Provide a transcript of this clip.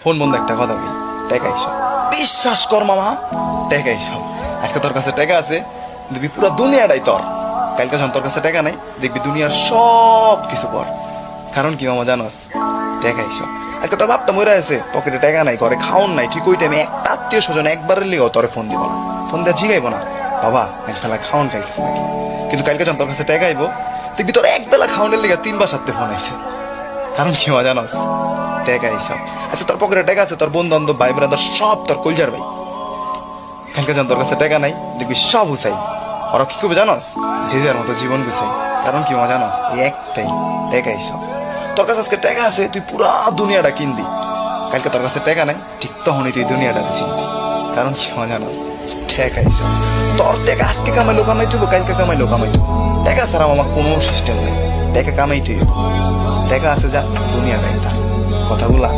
Phone বন্ধ একটা কথা বলি, টাকা সব। বিশ্বাস কর মামা, টাকাই সব। আজকে তোর কাছে টাকা আছে, দেখবি পুরো দুনিয়াটাই তোর। কালকে যখন তোর কাছে টাকা নাই, দেখবি দুনিয়ার সব কিছু পর। কারণ কি মামা জানোস, টাকাই সব। আজকে তোর বাপটা মরে আছে, পকেটে টাকা নাই, ঘরে খাওন নাই, ঠিক ওই টাইমে একটা আত্মীয় স্বজন একবারের লিগেও তোরে ফোন দিব না, ফোন দিয়ে জিগাইব না বাবা এক বেলা খাওন খাইছিস নাকি। কিন্তু কালকে যখন তোর কাছে টাকা আইব, দেখবি তোর এক বেলা খাওয়ানোর লিগে 3 বার 7 ফোন আইছে। কারণ কি মা জানোস, টাকা এইসব। আচ্ছা তোর পকেটে টাকা আছে, তোর বন্ধু বান্ধব ভাই বোনেরা সব তোর কলজার ভাই। কালকে যখন তোর কাছে টাকা নাই, দেখবি সব হুসাই। ওরা কি করবে জানোস, যে যার মতো জীবন গুছাই। কারণ কি মা জানোস, এই একটাই, টাকা এইসব। তোর কাছে আজকে টাকা আছে, তুই পুরা দুনিয়াটা কিনবি। কালকে তোর কাছে টাকা নাই, ঠিক তখনই তুই দুনিয়াটাতে চিনবি। কারণ কি মা জানোস, টাকা এইসব। তোর টাকা আজকে কামাইলো কামাই তুইব, কালকে কামাইলো কামাই তুই। টাকা ছাড়া আমার কোনো সিস্টেম নাই, টাকা কামাই তুই। টাকা আছে যা, দুনিয়াটাই তার। কথাগুলা